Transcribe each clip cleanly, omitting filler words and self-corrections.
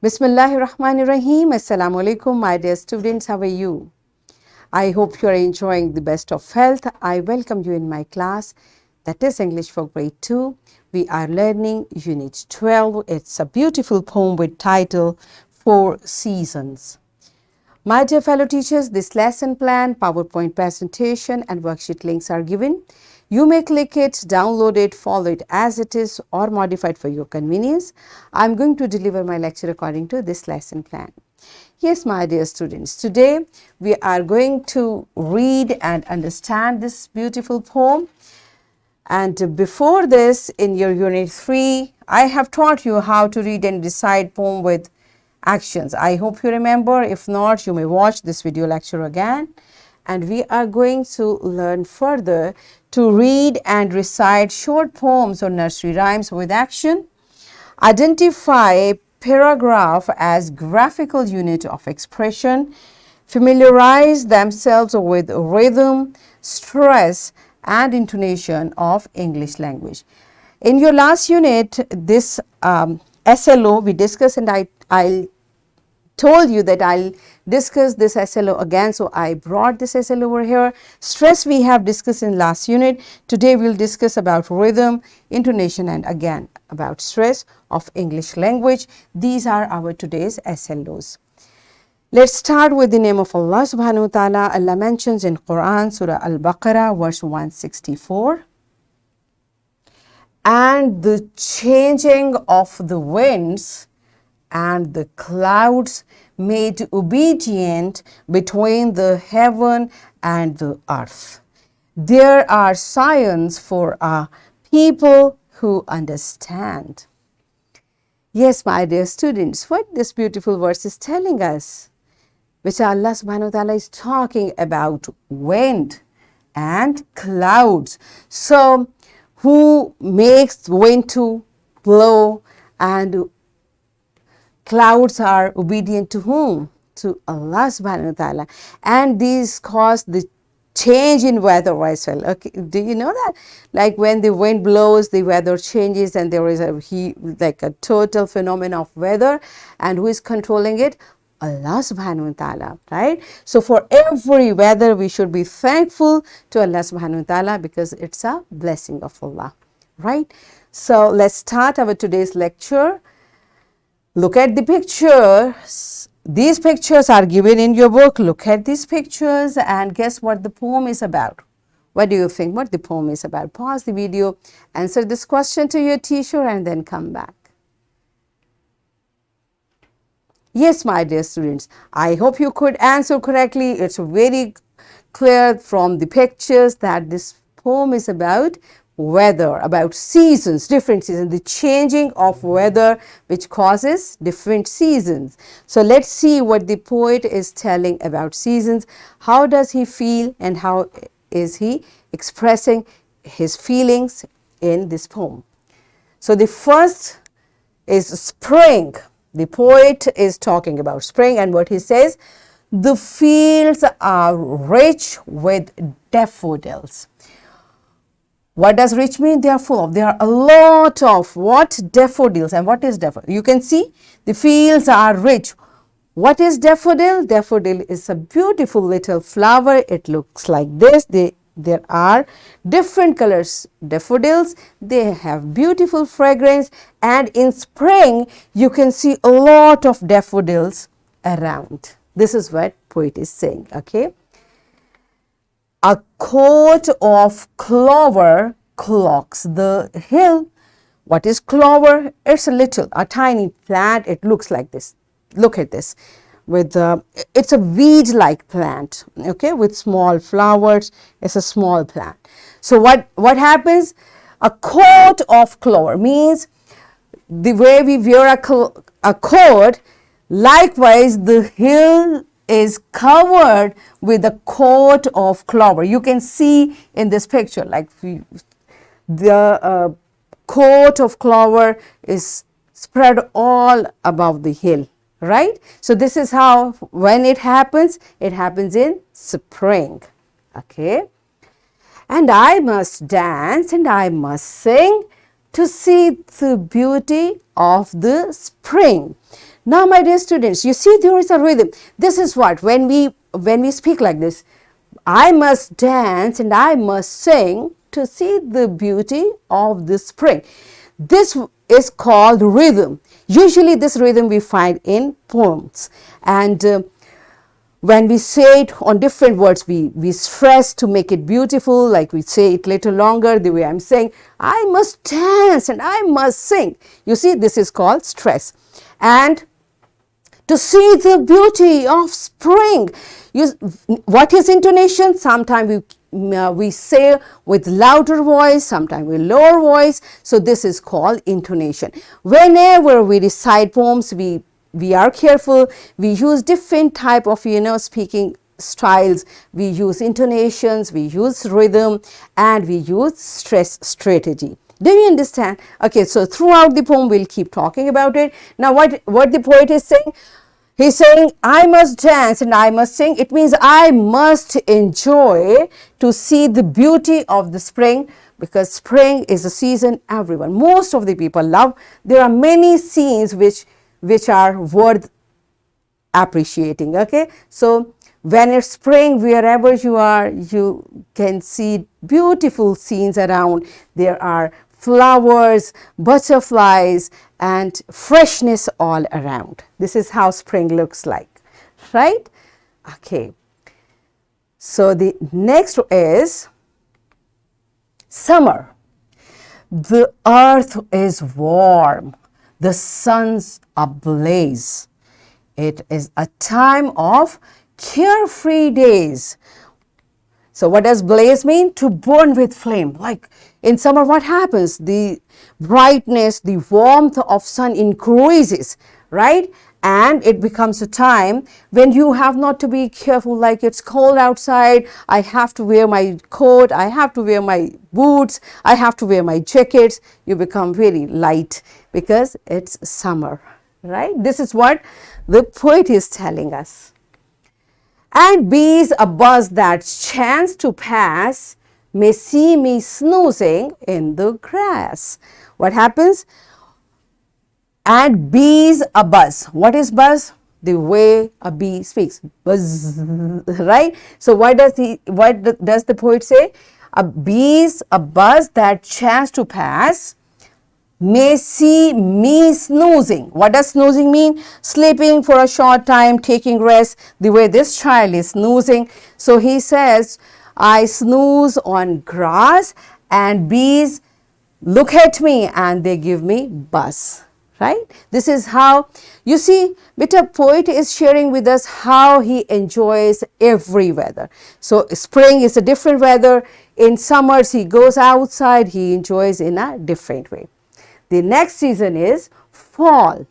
Bismillahirrahmanirrahim. Assalamu alaikum, my dear students. How are you? I hope you are enjoying the best of health. I welcome you in my class, that is English for grade 2. We are learning unit 12. It's a beautiful poem with title Four Seasons. My dear fellow teachers, this lesson plan, PowerPoint presentation and worksheet links are given. You may click it, download it, follow it as it is or modify it for your convenience. I am going to deliver my lecture according to this lesson plan. Yes, my dear students, today we are going to read and understand this beautiful poem. And before this, in your unit 3, I have taught you how to read and recite poem with actions. I hope you remember. If not, you may watch this video lecture again. And we are going to learn further to read and recite short poems or nursery rhymes with action. Identify a paragraph as graphical unit of expression. Familiarize themselves with rhythm, stress, and intonation of English language. In your last unit, this SLO we discussed, and I told you that I'll discuss this SLO again, so I brought this SLO over here. Stress we have discussed in last unit. Today we'll discuss about rhythm, intonation, and again about stress of English language. These are our today's SLOs. Let's start with the name of Allah subhanahu wa ta'ala. Allah mentions in Quran, Surah Al-Baqarah, verse 164. And the changing of the winds and the clouds made obedient between the heaven and the earth. There are signs for a people who understand. Yes, my dear students, what this beautiful verse is telling us, which Allah subhanahu wa ta'ala is talking about wind and clouds. So, who makes wind to blow and clouds are obedient to whom? To Allah subhanahu wa ta'ala. And these cause the change in weather as well. Okay, do you know that? Like when the wind blows, the weather changes and there is a total phenomenon of weather. And who is controlling it? Allah subhanahu wa ta'ala, right? So for every weather, we should be thankful to Allah subhanahu wa ta'ala because it's a blessing of Allah, right? So let's start our today's lecture. Look at the pictures. These pictures are given in your book. Look at these pictures and guess what the poem is about. What do you think what the poem is about? Pause the video, answer this question to your teacher and then come back. Yes, my dear students, I hope you could answer correctly. It's very clear from the pictures that this poem is about weather, about seasons, different seasons, the changing of weather which causes different seasons. So let's see what the poet is telling about seasons. How does he feel and how is he expressing his feelings in this poem? So the first is spring. The poet is talking about spring and what he says, the fields are rich with daffodils. What does rich mean? They are full of. There are a lot of what? Daffodils. And what is daffodil? You can see the fields are rich. What is daffodil? Daffodil is a beautiful little flower. It looks like this. There are different colors daffodils. They have beautiful fragrance. And in spring, you can see a lot of daffodils around. This is what poet is saying, okay? A coat of clover clogs the hill. What is clover? It's a tiny plant. It looks like this. Look at this. It's a weed-like plant, okay, with small flowers. It's a small plant. So what happens? A coat of clover means the way we wear a coat. Likewise, the hill is covered with a coat of clover. You can see in this picture, like the coat of clover is spread all above the hill, right? So this is how, when it happens in spring, okay? And I must dance and I must sing to see the beauty of the spring. Now, my dear students, you see there is a rhythm. This is what, when we speak like this, I must dance and I must sing to see the beauty of the spring. This is called rhythm. Usually this rhythm we find in poems, and when we say it on different words, we stress to make it beautiful, like we say it little longer, the way I'm saying, I must dance and I must sing. You see, this is called stress. And to see the beauty of spring. What is intonation? Sometimes we say with louder voice, sometimes with lower voice. So this is called intonation. Whenever we recite poems, we are careful. We use different type of speaking styles. We use intonations, we use rhythm, and we use stress strategy. Do you understand? Okay, so throughout the poem we'll keep talking about it. Now what the poet is saying? He's saying, I must dance and I must sing. It means I must enjoy to see the beauty of the spring, because spring is a season most of the people love. There are many scenes which are worth appreciating. Okay, so when it's spring, wherever you are, you can see beautiful scenes around. There are flowers, butterflies, and freshness all around. This is how spring looks like, right? Okay. So the next is summer. The earth is warm. The sun's ablaze. It is a time of carefree days. So what does blaze mean? To burn with flame. Like in summer, what happens? The brightness, the warmth of sun increases, right? And it becomes a time when you have not to be careful, like it's cold outside, I have to wear my coat, I have to wear my boots, I have to wear my jackets. You become very light because it's summer, right? This is what the poet is telling us. And bees a buzz that chance to pass may see me snoozing in the grass. What happens? And bees a buzz. What is buzz? The way a bee speaks. Buzz, right? So what does the poet say? A bees a buzz that chance to pass may see me snoozing. What does snoozing mean? Sleeping for a short time, taking rest, the way this child is snoozing. So he says, I snooze on grass and bees look at me and they give me buzz, right? This is how, you see, Mr. Poet is sharing with us how he enjoys every weather. So spring is a different weather. In summers, he goes outside, he enjoys in a different way. The next season is fall.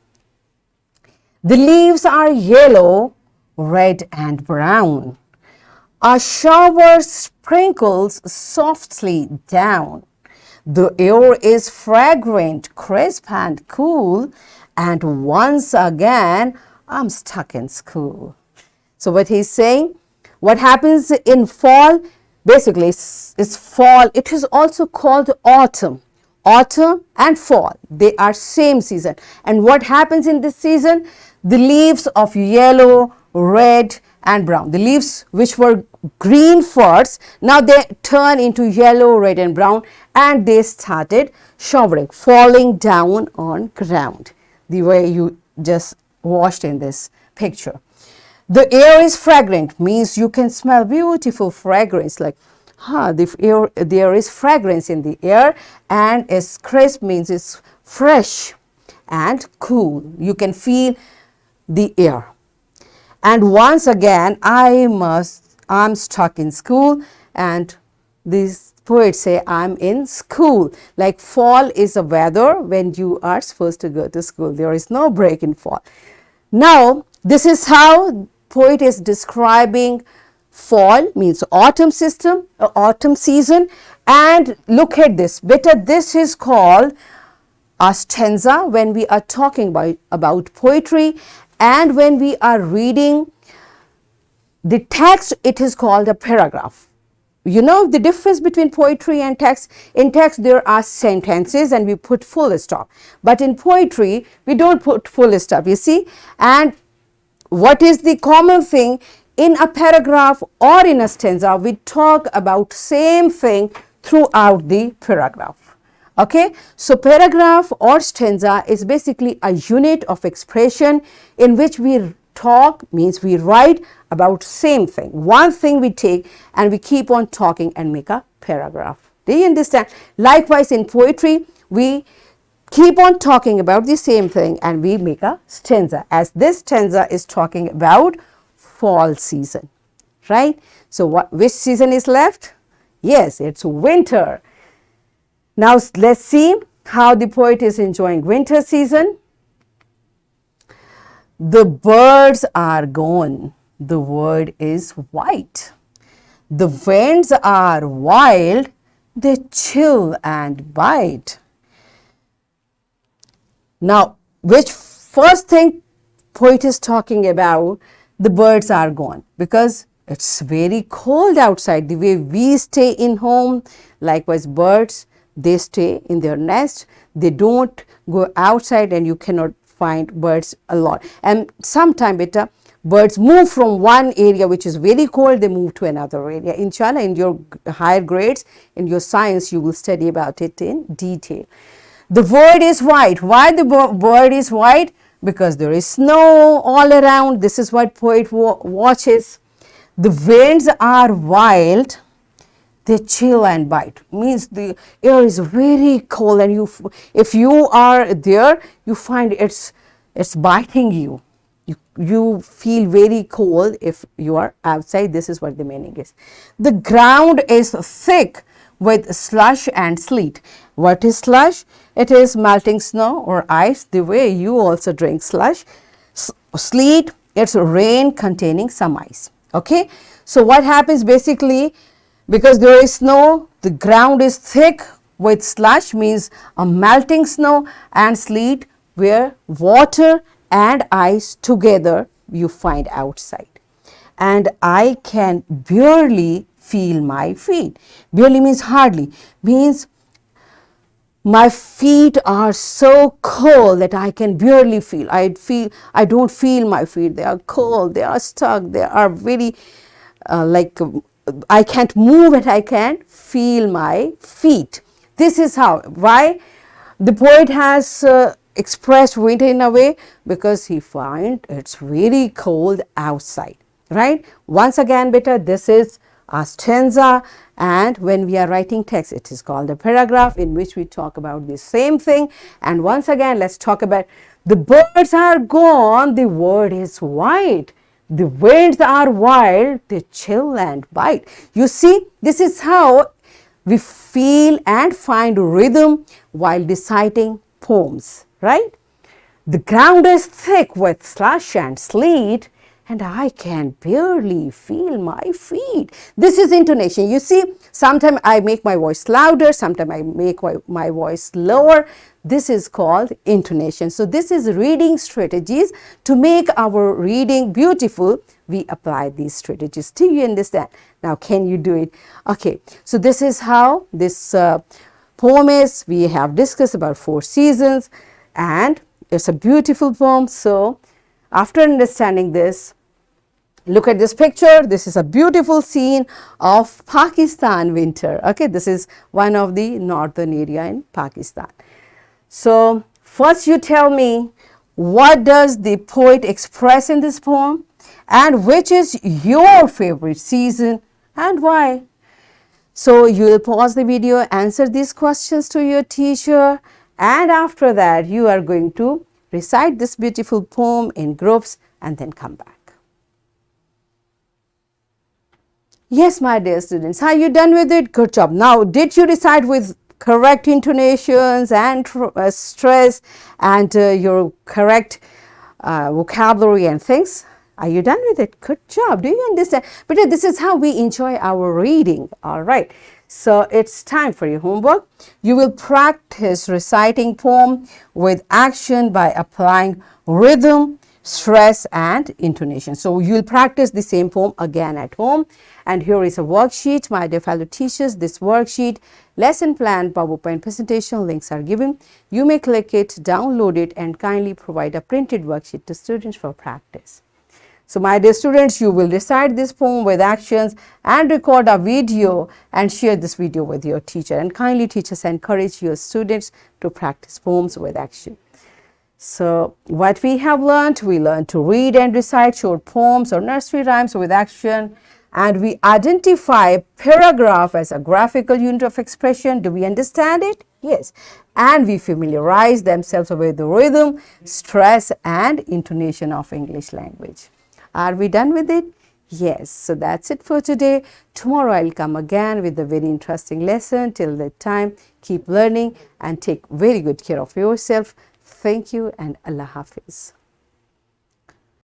The leaves are yellow, red, and brown. A shower sprinkles softly down. The air is fragrant, crisp, and cool. And once again, I'm stuck in school. So what he's saying, what happens in fall, basically is fall. It is also called autumn. Autumn and fall, they are same season. And what happens in this season? The leaves of yellow, red, and brown. The leaves which were green first, now they turn into yellow, red, and brown, and they started showering, falling down on ground, the way you just watched in this picture. The air is fragrant, means you can smell beautiful fragrance, like there is fragrance in the air, and is crisp means it's fresh and cool. You can feel the air. And once again, I'm stuck in school, and these poets say I'm in school. Like fall is a weather when you are supposed to go to school. There is no break in fall. Now, this is how poet is describing fall, means autumn season. And look at this. Better, this is called a stanza when we are talking about poetry, and when we are reading the text, it is called a paragraph. you know the difference between poetry and text? In text, there are sentences and we put full stop. But in poetry, we don't put full stop, you see. And what is the common thing? In a paragraph or in a stanza, we talk about same thing throughout the paragraph. Okay, so paragraph or stanza is basically a unit of expression in which we talk, means we write about same thing. One thing we take and we keep on talking and make a paragraph. Do you understand? Likewise, in poetry, we keep on talking about the same thing and we make a stanza, as this stanza is talking about fall season, right? So which season is left? Yes, it's winter. Now let's see how the poet is enjoying winter season. The birds are gone. The word is white. The winds are wild. They chill and bite. Now, which first thing poet is talking about? The birds are gone, because it's very cold outside. The way we stay in home, likewise birds, they stay in their nest. They don't go outside and you cannot find birds a lot. And sometime better, birds move from one area which is very cold, they move to another area. Inshallah, in your higher grades, in your science, you will study about it in detail. The word is white. Why the word is white? Because there is snow all around. This is what poet watches. The winds are wild. They chill and bite. Means the air is very cold, and if you are there, you find it's biting you. You feel very cold if you are outside. This is what the meaning is. The ground is thick with slush and sleet. What is slush? It is melting snow or ice, the way you also drink slush. Sleet, it's rain containing some ice. Okay, so what happens basically, because there is snow, the ground is thick with slush, means a melting snow, and sleet, where water and ice together you find outside. And I can barely feel my feet. Barely means hardly, means my feet are so cold that I can barely feel. I don't feel my feet. They are cold. They are stuck. They are very I can't move and I can't feel my feet. This is how. Why the poet has expressed winter in a way? Because he finds it's very cold outside. Right? Once again, beta, this is a stanza, and when we are writing text, it is called a paragraph, in which we talk about the same thing. And once again, let's talk about the birds are gone, the word is white. The winds are wild, they chill and bite. You see, this is how we feel and find rhythm while reciting poems, right? The ground is thick with slush and sleet, and I can barely feel my feet. This is intonation. You see, sometimes I make my voice louder, sometimes I make my voice lower. This is called intonation. So this is reading strategies. To make our reading beautiful, we apply these strategies. Do you understand? Now, can you do it? Okay, so this is how this poem is. We have discussed about 4 seasons, and it's a beautiful poem. So after understanding this, look at this picture. This is a beautiful scene of Pakistan winter. Okay, this is one of the northern area in Pakistan. So first you tell me, what does the poet express in this poem, and which is your favorite season and why? So you will pause the video, answer these questions to your teacher, and after that you are going to recite this beautiful poem in groups and then come back. Yes, my dear students, are you done with it? Good job. Now, did you recite with correct intonations and stress and your correct vocabulary and things? Are you done with it? Good job. Do you understand? But this is how we enjoy our reading. All right. So it's time for your homework. You will practice reciting poem with action by applying rhythm stress and intonation. So you'll practice the same poem again at home. And here is a worksheet, my dear fellow teachers. This worksheet, lesson plan, PowerPoint presentation links are given. You may click it, download it, and kindly provide a printed worksheet to students for practice. So my dear students, you will recite this poem with actions and record a video and share this video with your teacher. And kindly, teachers, encourage your students to practice poems with action. So what we have learned, we learned to read and recite short poems or nursery rhymes with action, and we identify paragraph as a graphical unit of expression. Do we understand it? Yes. And we familiarize themselves with the rhythm, stress and intonation of English language. Are we done with it? Yes. So that's it for today. Tomorrow I'll come again with a very interesting lesson. Till that time, keep learning and take very good care of yourself. Thank you and Allah Hafiz.